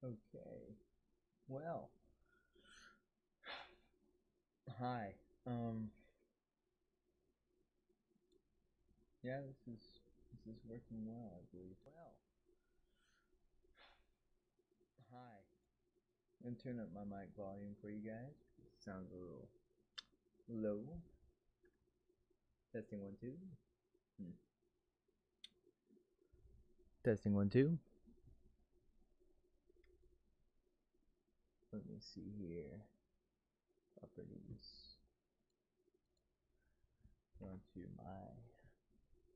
Okay. Well, hi. Yeah, this is working well, I believe. Well, hi. I'm gonna turn up my mic volume for you guys. It sounds a little low. Testing one two. Hmm. Testing one two. Let me see here. Properties. Going to my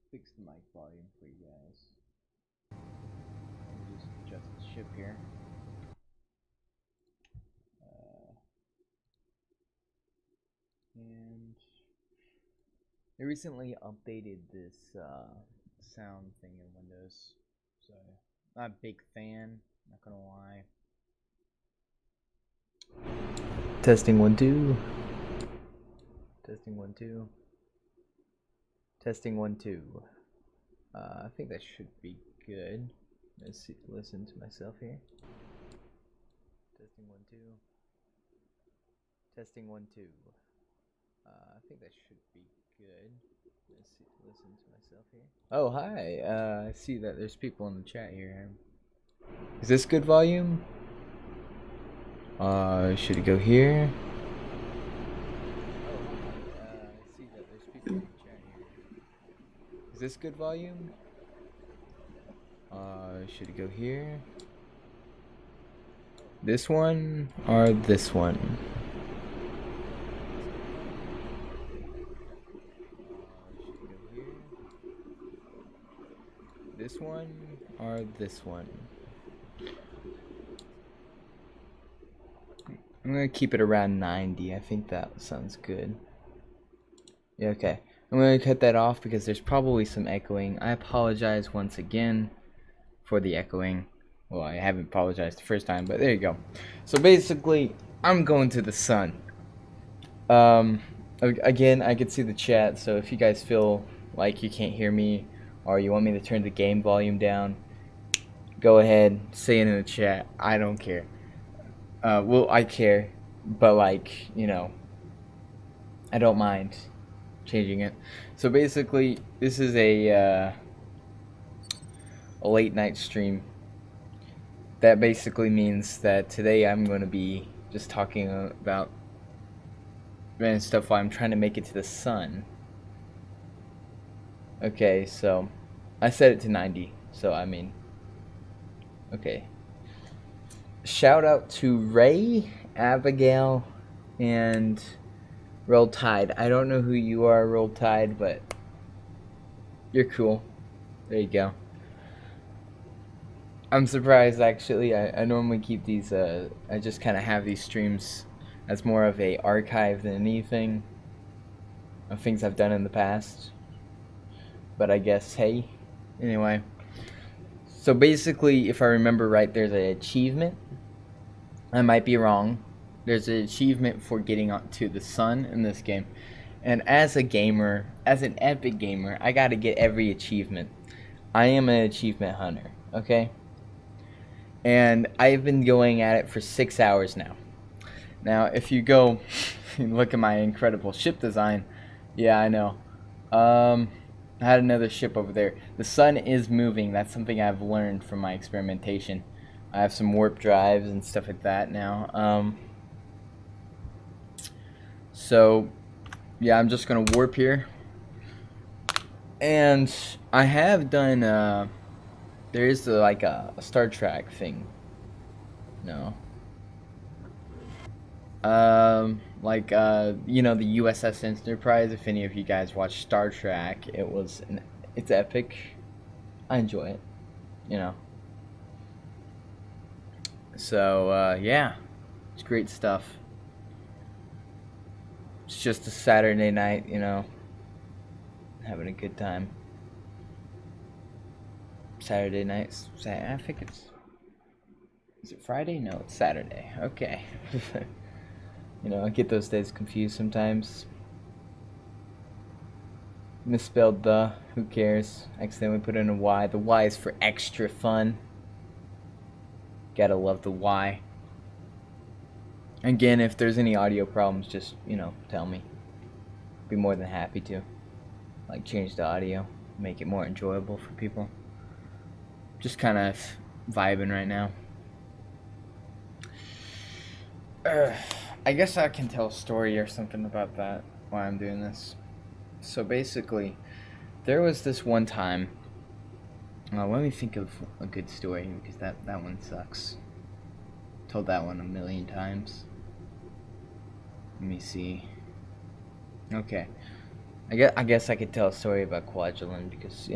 fix the mic volume for you guys. Let me just adjust the ship here. And they recently updated this sound thing in Windows, so not a big fan, not gonna lie. Testing one two. Testing one two. Testing one two. I think that should be good. Let's see, listen to myself here. Testing one two. Testing one two. I think that should be good. Let's see, listen to myself here. Oh, hi. I see that there's people in the chat here. Is this good volume? Should it go here? Oh, I see that there's people in the chat here. Is this good volume? Should it go here? This one or this one? This one or this one? I'm gonna keep it around 90. I think that sounds good. Yeah, okay. I'm gonna cut that off because there's probably some echoing. I apologize once again for the echoing. Well, I haven't apologized the first time, but there you go. So basically, I'm going to the sun. Again, I can see the chat, so if you guys feel like you can't hear me or you want me to turn the game volume down, go ahead, say it in the chat. I don't care. Well, I care, but like, you know, I don't mind changing it. So basically, this is a late night stream. That basically means that today I'm going to be just talking about random stuff while I'm trying to make it to the sun. Okay, so I set it to 90, so I mean, okay. Shout out to Ray, Abigail, and Roll Tide. I don't know who you are, Roll Tide, but you're cool. There you go. I'm surprised, actually. I normally keep these, I just kind of have these streams as more of a archive than anything of things I've done in the past. But I guess, hey, anyway. So basically, if I remember right, there's an achievement. I might be wrong. There's an achievement for getting to the sun in this game. And as a gamer, as an epic gamer, I gotta get every achievement. I am an achievement hunter, okay? And I've been going at it for 6 hours now. Now, if you go and look at my incredible ship design, yeah, I know. I had another ship over there. The sun is moving. That's something I've learned from my experimentation. I have some warp drives and stuff like that now. So, yeah, I'm just gonna warp here. And I have done, there is like a Star Trek thing. No. You know, the USS Enterprise. If any of you guys watch Star Trek, it's epic. I enjoy it, you know. So yeah, it's great stuff. It's just a Saturday night, you know, having a good time. Saturday nights. I think is it Friday? No, it's Saturday. Okay. You know, I get those days confused sometimes. Misspelled the. Who cares? Accidentally put in a Y. The Y is for extra fun. Gotta love the thye. Again, if there's any audio problems, just, tell me. Be more than happy to. Like, change the audio, make it more enjoyable for people. Just kind of vibing right now. I guess I can tell a story or something about that while I'm doing this. So basically, there was this one time. Let me think of a good story, because that one sucks. Told that one 1,000,000 times. Let me see. Okay. I guess I could tell a story about Quadralin, because,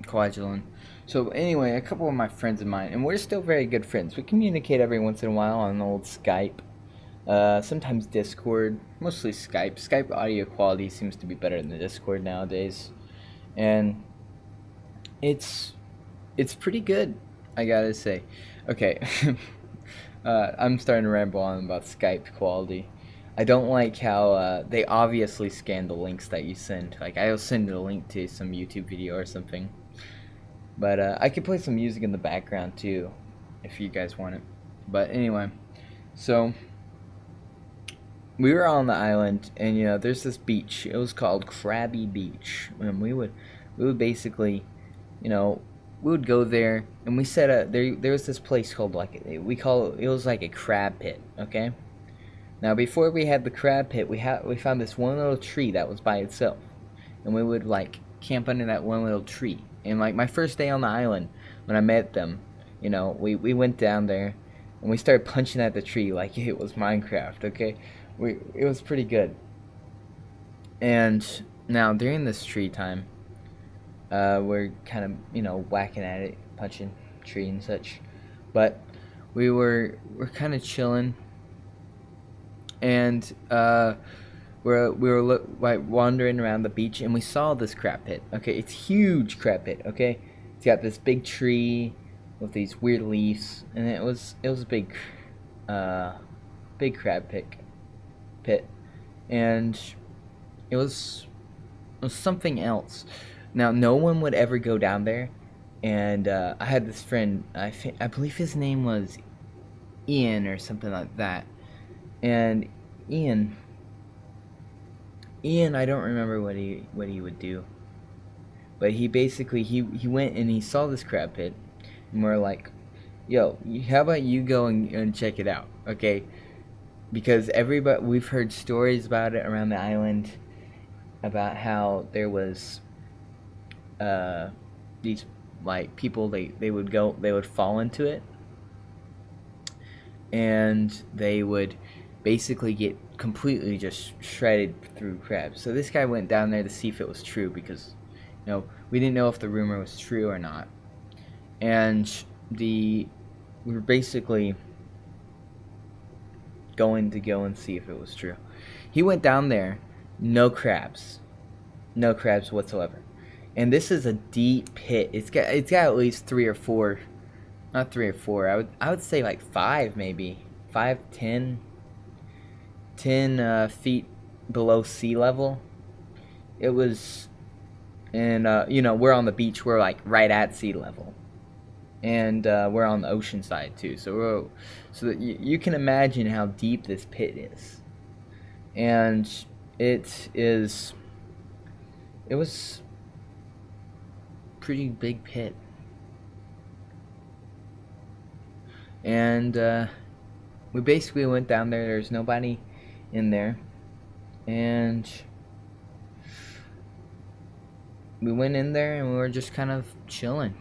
Quadralin. So anyway, a couple of my friends of mine, and we're still very good friends. We communicate every once in a while on old Skype. Sometimes Discord, mostly Skype. Skype audio quality seems to be better than Discord nowadays. And it's pretty good, I gotta say. Okay. I'm starting to ramble on about Skype quality. I don't like how they obviously scan the links that you send. Like, I'll send a link to some YouTube video or something. But I could play some music in the background too, if you guys want it. But anyway, so we were on the island, and there's this beach. It was called Krabby Beach, and we would basically, we would go there, and we set a there was this place called, like, it was like a crab pit. Okay. Now, before we had the crab pit, we found this one little tree that was by itself, and we would, like, camp under that one little tree. And, like, my first day on the island, when I met them, we went down there, and we started punching at the tree like it was Minecraft. Okay, it was pretty good. And now during this tree time, we're kind of whacking at it, punching tree and such, but we're kind of chilling. And we were wandering around the beach, and we saw this crab pit. Okay, it's huge crab pit. Okay, it's got this big tree with these weird leaves, and it was a big crab pit, and it was something else. Now, no one would ever go down there, and I had this friend. I believe his name was Ian or something like that. And Ian, I don't remember what he would do, but he basically he went and he saw this crab pit, and we're like, "Yo, how about you go and check it out?" Okay, because we've heard stories about it around the island, about how there was these, like, people, they would fall into it, and they would basically get completely just shredded through crabs. So this guy went down there to see if it was true, because we didn't know if the rumor was true or not. And we were basically going to go and see if it was true. He went down there, no crabs whatsoever. And this is a deep pit. It's got at least 3 or 4, not 3 or 4. I would say like 5, maybe 5, 10 feet below sea level. It was, and we're on the beach. We're like right at sea level, and we're on the ocean side too. So you can imagine how deep this pit is, and it was pretty big pit, and we basically went down there. There's nobody in there, and we went in there, and we were just kind of chilling,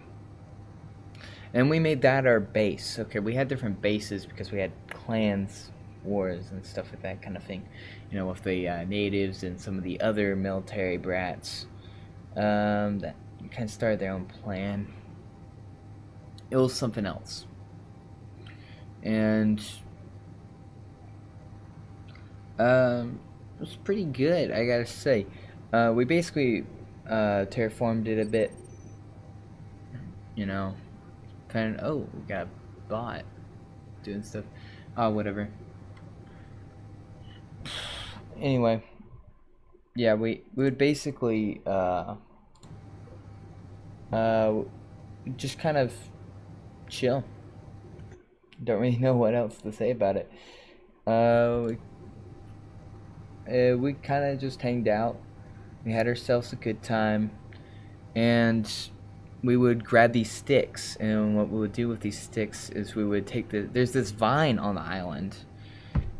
and we made that our base. Okay, we had different bases because we had clans wars and stuff like that kind of thing, with the natives and some of the other military brats that kind of started their own plan. It was something else, and it was pretty good, I gotta say. We basically terraformed it a bit, kind of. Oh, we got a bot doing stuff. Oh, whatever. Anyway, yeah, we would basically just kind of chill. Don't really know what else to say about it. Uh, we kind of just hanged out. We had ourselves a good time, and we would grab these sticks. And what we would do with these sticks is we would take there's this vine on the island,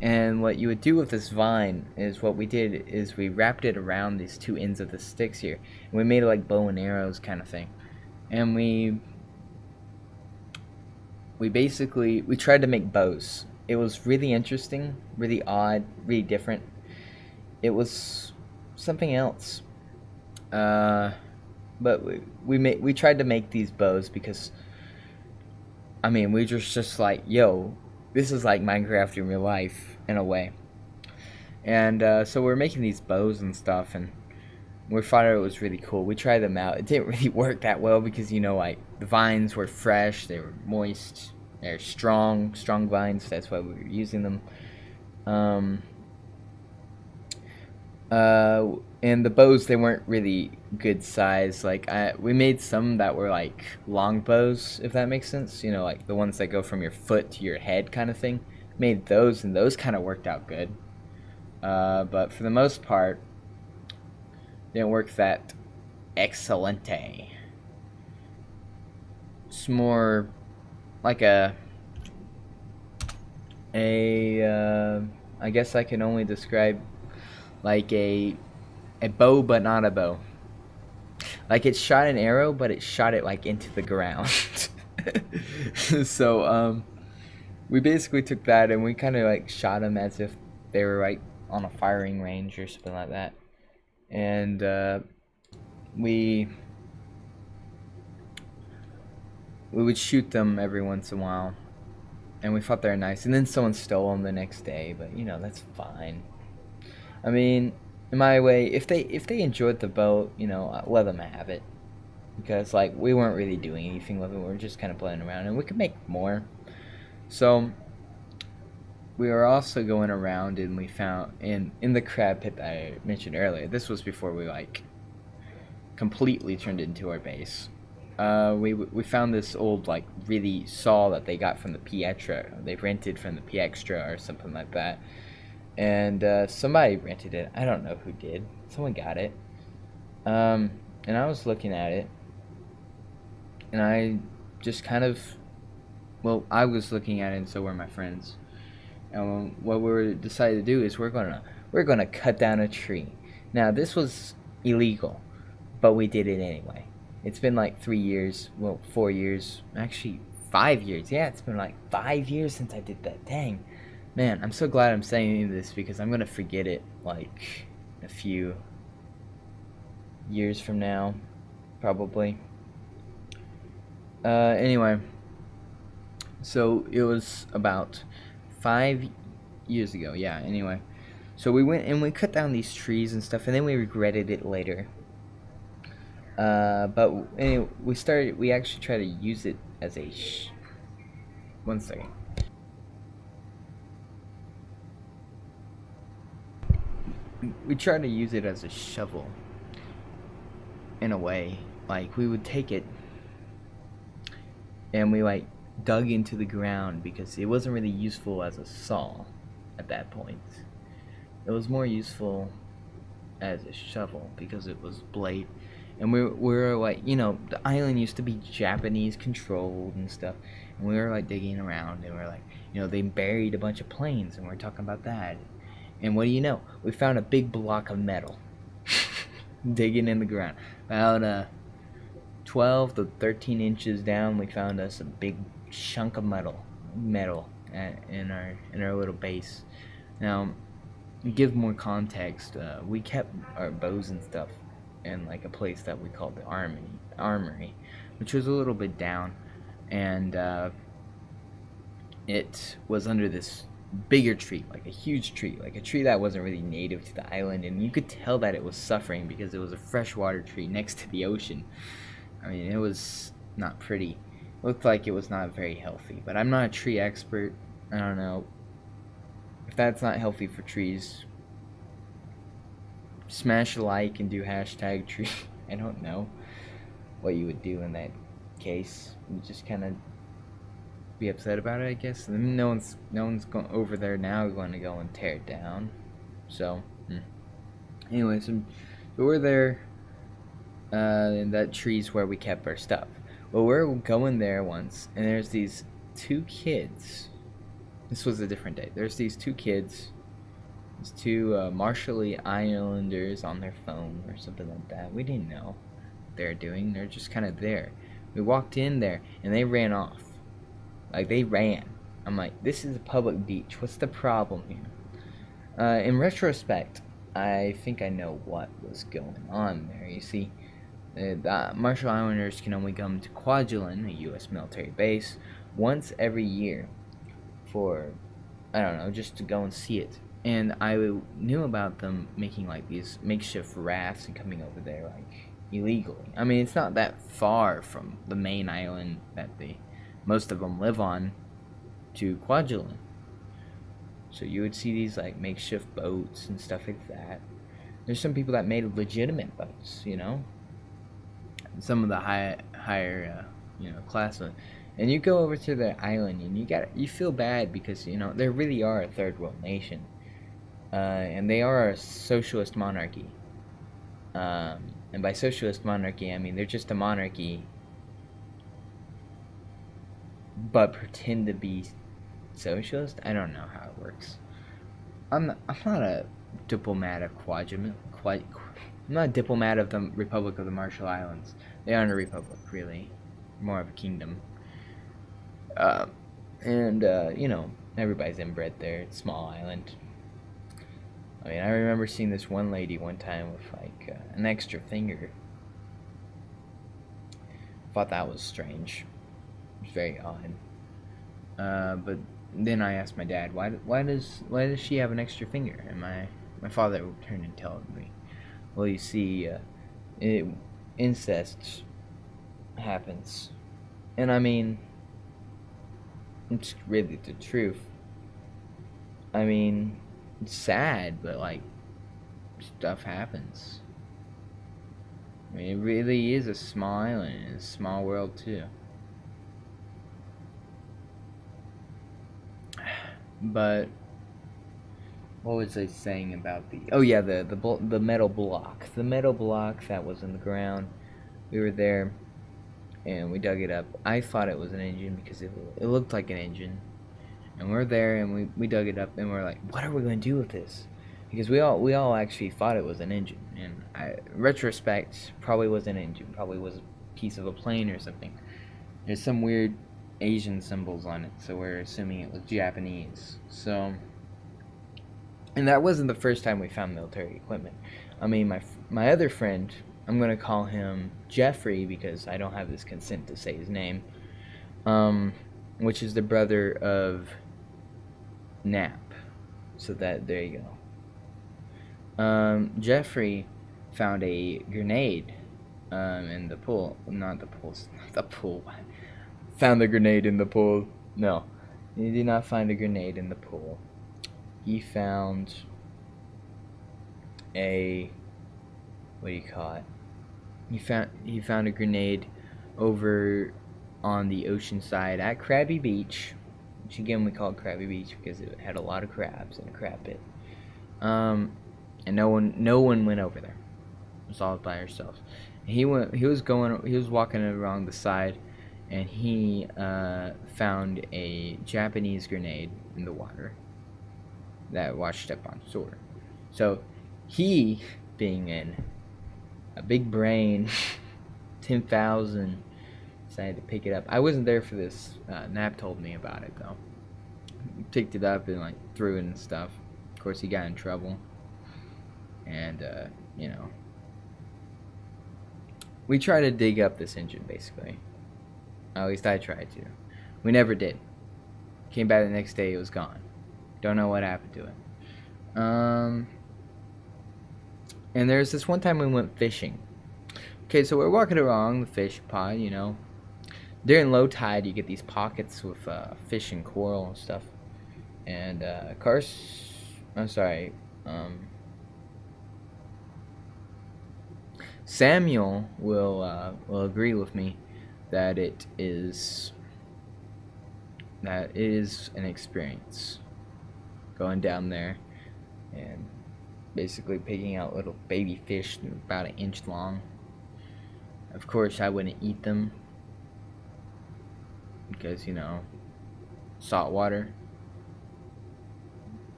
and what you would do with this vine is what we did is we wrapped it around these two ends of the sticks here, and we made it like bow and arrows kind of thing. And we basically we tried to make bows. It was really interesting, really odd, really different. It was something else. But we tried to make these bows because I mean we just like, yo, this is like Minecraft in real life in a way. And so we're making these bows and stuff, and we thought it was really cool. We tried them out. It didn't really work that well because, you know, like the vines were fresh, they were moist, they're strong vines. That's why we were using them. And the bows, they weren't really good size. Like we made some that were like long bows, if that makes sense. You know, like the ones that go from your foot to your head kind of thing. Made those, and those kind of worked out good. But for the most part, didn't work that excelente. It's more like I guess I can only describe like a bow, but not a bow. Like it shot an arrow, but it shot it like into the ground. So we basically took that and we kind of like shot them as if they were like on a firing range or something like that. And we would shoot them every once in a while, and we thought they were nice. And then someone stole them the next day, but you know, that's fine. I mean, in my way, if they enjoyed the boat, you know, let them have it, because like we weren't really doing anything with it. We were just kind of playing around, and we could make more. So we were also going around, and we found in the crab pit that I mentioned earlier. This was before we like completely turned it into our base. We found this old like really saw that they got from the Pietra. They rented from the Piextra or something like that. And somebody rented it. I don't know who did. Someone got it. And I was looking at it, and I just kind of, well, I was looking at it, and so were my friends. And what we decided to do is we're gonna cut down a tree. Now this was illegal, but we did it anyway. It's been like 3 years, well, 4 years, actually 5 years. Yeah, it's been like 5 years since I did that. Dang, man, I'm so glad I'm saying this because I'm gonna forget it like a few years from now, probably. Anyway, so it was about 5 years ago, yeah, anyway. So we went and we cut down these trees and stuff, and then we regretted it later. But anyway, we actually tried to use it as a one second. We tried to use it as a shovel, in a way. Like, we would take it, and we like dug into the ground because it wasn't really useful as a saw at that point. It was more useful as a shovel because it was blade. And we were like, you know, the island used to be Japanese controlled and stuff, and we were like digging around, and we are like, you know, they buried a bunch of planes, and we are talking about that. And what do you know? We found a big block of metal digging in the ground. About 12 to 13 inches down, we found us a big chunk of metal in our little base. Now, to give more context, we kept our bows and stuff in like a place that we called the armory, which was a little bit down, and it was under this bigger tree, like a huge tree, like a tree that wasn't really native to the island, and you could tell that it was suffering because it was a freshwater tree next to the ocean. I mean, it was not pretty. It looked like it was not very healthy, but I'm not a tree expert. I don't know. If that's not healthy for trees, smash a like and do hashtag tree. I don't know what you would do in that case. You just kind of be upset about it, I guess. And no one's going over there now going to go and tear it down. So, anyway, so we're there, and that tree's where we kept our stuff. Well, we're going there once, and there's these two kids. This was a different day. There's these two kids, these two Marshall Islanders on their phone or something like that. We didn't know what they're doing. They're just kind of there. We walked in there, and they ran off. Like, they ran. I'm like, this is a public beach. What's the problem here? In retrospect, I think I know what was going on there. You see, the Marshall Islanders can only come to Kwajalein, a U.S. military base, once every year for, I don't know, just to go and see it. And I knew about them making, like, these makeshift rafts and coming over there, like, illegally. I mean, it's not that far from the main island that most of them live on to Kwajalein. So you would see these, like, makeshift boats and stuff like that. There's some people that made legitimate boats, you know? Some of the higher class ones. And you go over to the island and you feel bad because, you know, they really are a third world nation. And they are a socialist monarchy. And by socialist monarchy, I mean they're just a monarchy, but pretend to be socialist. I don't know how it works. I'm not a diplomat of I'm not a diplomat of the Republic of the Marshall Islands. They aren't a republic, really. More of a kingdom. You know, everybody's inbred there. It's a small island. I mean, I remember seeing this one lady one time with, like, an extra finger. Thought that was strange. It was very odd. But then I asked my dad, why does she have an extra finger? And my father turned and told me, well, you see, incest happens. And I mean, it's really the truth. I mean, it's sad, but, like, stuff happens. I mean, it really is a small island, and a small world, too. But what was I saying about the... Oh, yeah, the metal block. The metal block that was in the ground. We were there, and we dug it up. I thought it was an engine because it looked like an engine. And we're there, and we dug it up, and we're like, what are we going to do with this? Because we all actually thought it was an engine. And retrospect, probably was an engine. Probably was a piece of a plane or something. There's some weird Asian symbols on it, so we're assuming it was Japanese. So, and that wasn't the first time we found military equipment. I mean, my other friend, I'm going to call him Jeffrey because I don't have his consent to say his name, which is the brother of Nap. So there you go. Jeffrey found a grenade in the pool. Not the pool. Found the grenade in the pool. No, he did not find a grenade in the pool. He found a... what do you call it? He found a grenade over on the ocean side at Krabby Beach, which again we call it Krabby Beach because it had a lot of crabs in a crab pit. And no one went over there. It was all by ourselves. He was walking along the side, and he found a Japanese grenade in the water that washed up on shore. So he, being a big brain, 10,000, decided to pick it up. I wasn't there for this. Nap told me about it though. He picked it up and, like, threw it and stuff. Of course, he got in trouble. And you know, we tried to dig up this engine basically. At least I tried to. We never did. Came back the next day, it was gone. Don't know what happened to it. And there's this one time we went fishing. Okay, so we're walking along the fish pond, you know. During low tide, you get these pockets with fish and coral and stuff. And Samuel will agree with me that it is that is an experience. Going down there and basically picking out little baby fish about an inch long. Of course, I wouldn't eat them because, you know, salt water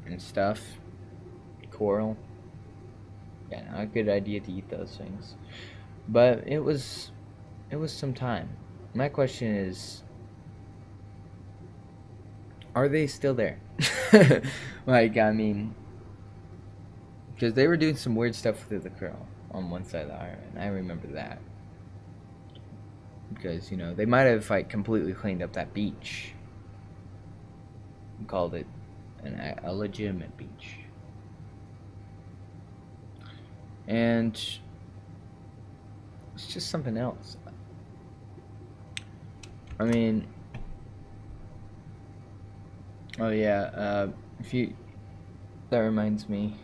and stuff, coral. Yeah, not a good idea to eat those things. But it was some time. My question is, are they still there? Like, I mean, because they were doing some weird stuff with the coral on one side of the island. I remember that. Because, you know, they might have, like, completely cleaned up that beach and called it a legitimate beach. And it's just something else. I mean, oh yeah, that reminds me.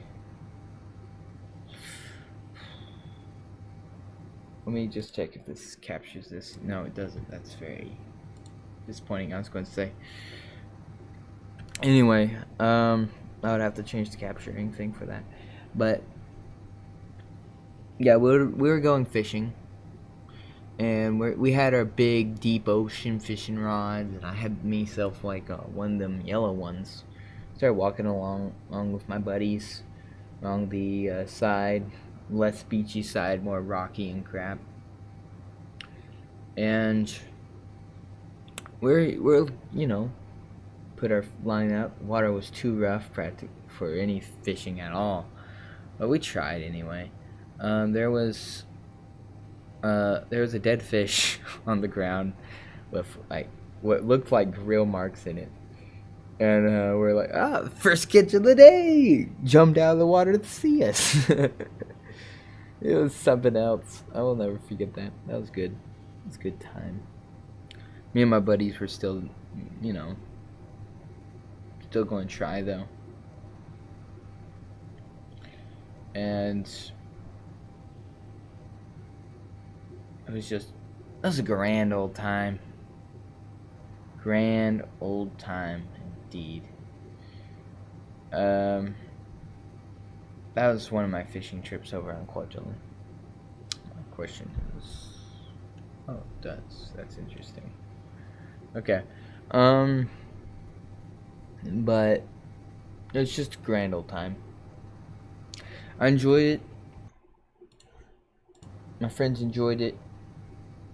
Let me just check if this captures this. No, it doesn't. That's very disappointing. I was going to say. Anyway, I would have to change the capturing thing for that. But yeah, we were going fishing, and we had our big deep ocean fishing rods, and I had myself like one of them yellow ones. Started walking along with my buddies along the side, less beachy side, more rocky and crap. And we're you know, put our line up. Water was too rough for any fishing at all, but we tried anyway. There was a dead fish on the ground with like what looked like grill marks in it. And we're like, first catch of the day! Jumped out of the water to see us. It was something else. I will never forget that. That was good. It was a good time. Me and my buddies were still, you know, still going to try though. And that was a grand old time. Grand old time indeed. That was one of my fishing trips over on Kwajalein. My question is, oh, it does. That's interesting. Okay. But it was just a grand old time. I enjoyed it. My friends enjoyed it.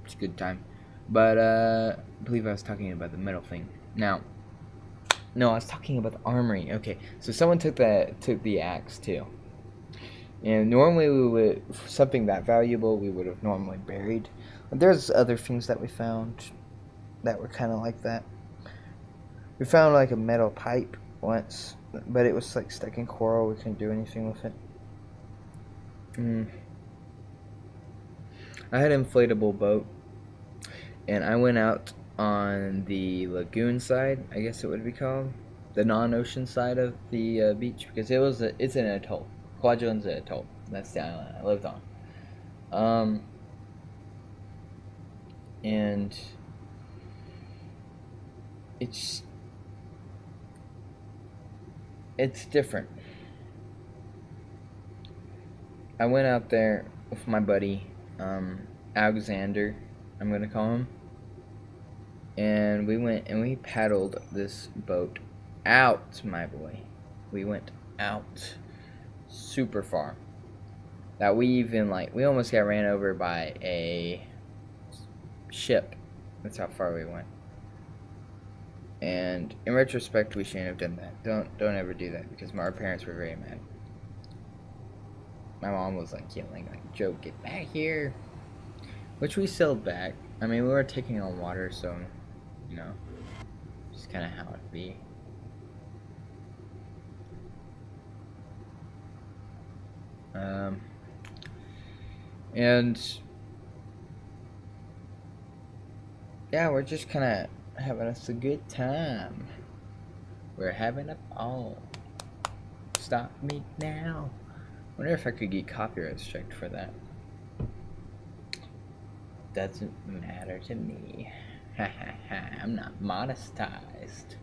It's a good time. But I believe I was talking about the metal thing. Now, no, I was talking about the armory. Okay, so someone took the axe too. And normally we would, something that valuable, we would have normally buried. But there's other things that we found that were kind of like that. We found like a metal pipe once, but it was like stuck in coral. We couldn't do anything with it. I had an inflatable boat, and I went out on the lagoon side, I guess it would be called, the non-ocean side of the beach, because it's an atoll. Kwajalein's an atoll. That's the island I lived on. And it's different. I went out there with my buddy, Alexander, I'm gonna call him, and we went and we paddled this boat out, my boy. We went out super far. That we almost got ran over by a ship. That's how far we went. And in retrospect, we shouldn't have done that. Don't ever do that, because our parents were very mad. My mom was like yelling, like, "Joe, get back here!" Which we sailed back. I mean, we were taking on water, so, you know, just kind of how it be. And yeah, we're just kind of having us a good time. We're having a ball. Stop me now. Wonder if I could get copyright striked for that. Doesn't matter to me. I'm not modestized.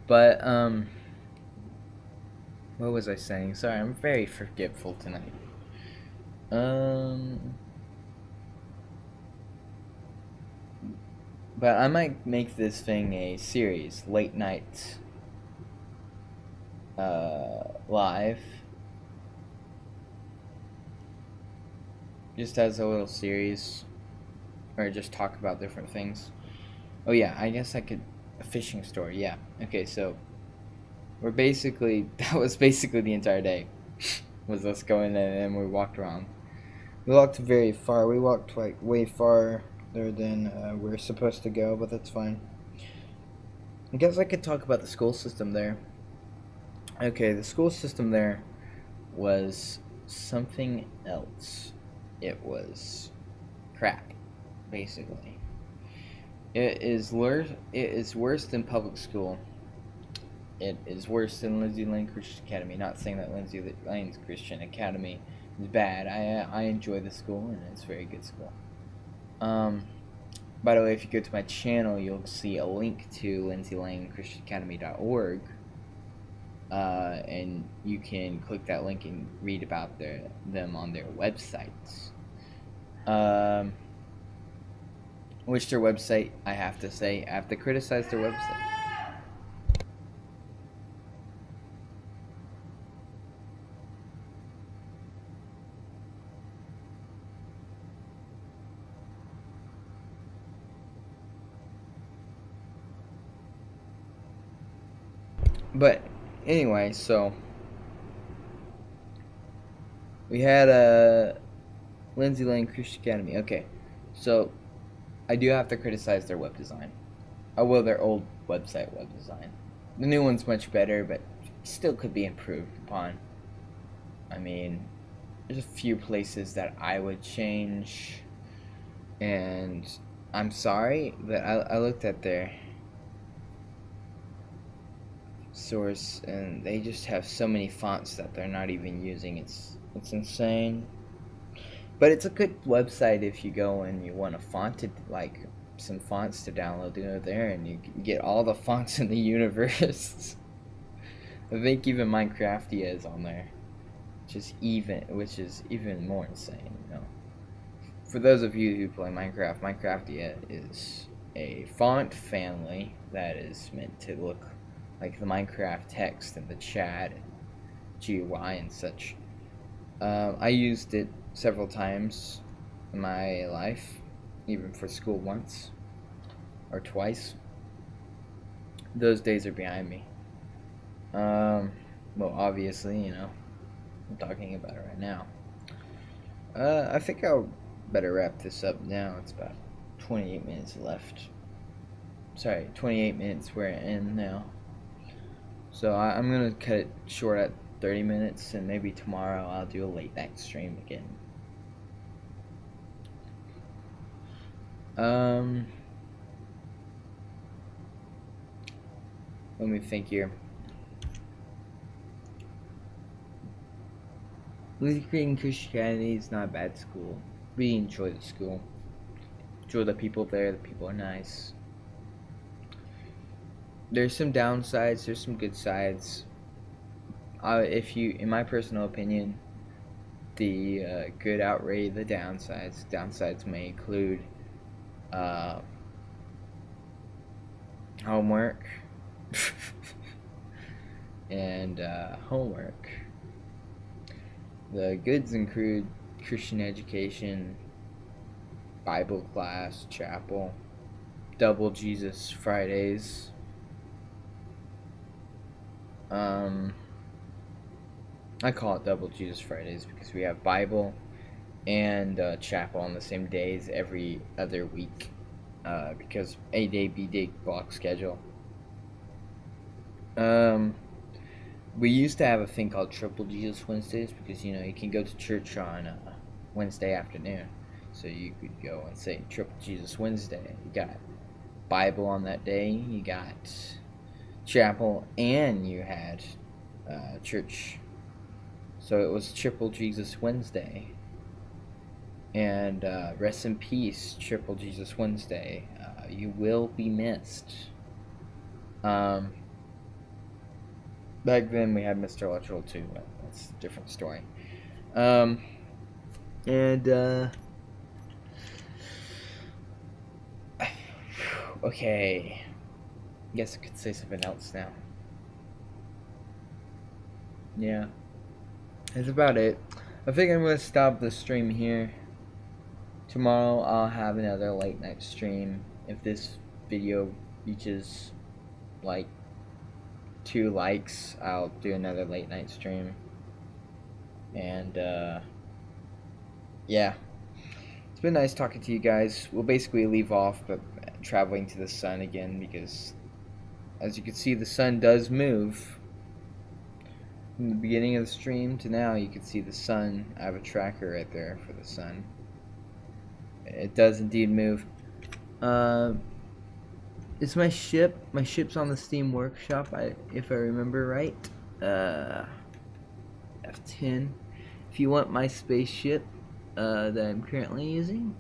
But what was I saying? Sorry, I'm very forgetful tonight. Um, but I might make this thing a series, late night, live, just as a little series, or just talk about different things. Oh yeah, I guess I could a fishing story. Yeah. Okay, so that was basically the entire day. Was us going in and we walked around. We walked very far. We walked like way farther than we were supposed to go, but that's fine. I guess I could talk about the school system there. Okay, the school system there was something else. It was crap, basically. It is worse than public school. It is worse than Lindsay Lane Christian Academy. Not saying that Lindsay Lane's Christian Academy is bad. I enjoy the school and it's a very good school. By the way, if you go to my channel, you'll see a link to lindsaylanechristianacademy.org, and you can click that link and read about them on their websites. Which their website, I have to criticize their website. But anyway, so we had a Lindsay Lane Christian Academy. Okay, so I do have to criticize their web design. Their old website web design. The new one's much better, but still could be improved upon. I mean, there's a few places that I would change, and I'm sorry, but I looked at their source and they just have so many fonts that they're not even using. It's insane. But it's a good website if you go and you want a font to, like, some fonts to download. Go there and you get all the fonts in the universe. I think even Minecraftia is on there, which is even more insane. For those of you who play Minecraft, Minecraftia is a font family that is meant to look like the Minecraft text and the chat and GUI and such. I used it several times in my life, even for school once or twice. Those days are behind me. Well, obviously, I'm talking about it right now. I think I'll better wrap this up now. It's about 28 minutes left. Sorry, 28 minutes we're in now. So I'm going to cut it short at 30 minutes, and maybe tomorrow I'll do a late night stream again. Let me think here. Lutheran Christianity is not a bad school. We enjoy the school. Enjoy the people there. The people are nice. There's some downsides. There's some good sides. In my personal opinion, the good outweigh the downsides. Downsides may include homework and homework. The goods include Christian education, Bible class, chapel, double Jesus Fridays. I call it double Jesus Fridays because we have Bible and chapel on the same days every other week, because A day, B day block schedule. We used to have a thing called Triple Jesus Wednesdays because, you can go to church on Wednesday afternoon. So you could go and say Triple Jesus Wednesday. You got Bible on that day, you got chapel, and you had church. So it was Triple Jesus Wednesday. And rest in peace, Triple Jesus Wednesday. You will be missed. Back then we had Mr. Electrical too, but that's a different story. Okay. I guess I could say something else now. Yeah. That's about it. I think I'm going to stop the stream here. Tomorrow I'll have another late night stream. If this video reaches like 2 likes, I'll do another late night stream. And yeah. It's been nice talking to you guys. We'll basically leave off but traveling to the sun again because as you can see the sun does move. From the beginning of the stream to now you can see the sun. I have a tracker right there for the sun. It does indeed move. It's my ship. My ship's on the Steam Workshop, if I remember right. F10. If you want my spaceship that I'm currently using,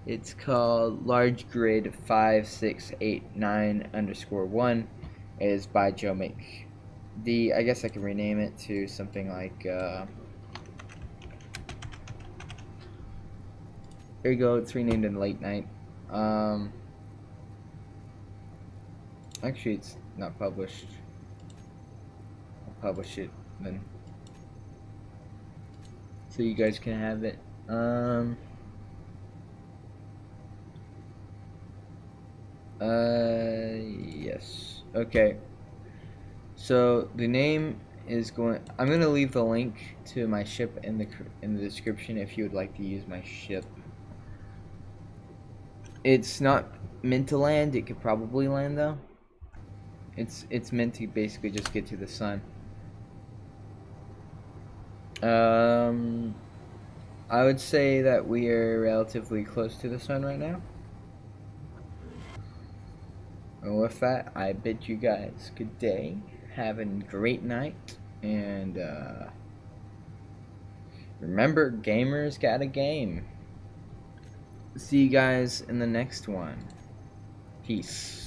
it's called Large Grid 5689_1. It is by Joe Mick. I guess I can rename it to something like there you go, it's renamed in late night. Actually it's not published. I'll publish it then so you guys can have it. Yes. Okay. So the name is I'm gonna leave the link to my ship in the description if you would like to use my ship. It's not meant to land. It could probably land though. It's meant to basically just get to the sun. I would say that we are relatively close to the sun right now. And with that, I bid you guys good day. Have a great night, and remember, gamers got a game. See you guys in the next one. Peace.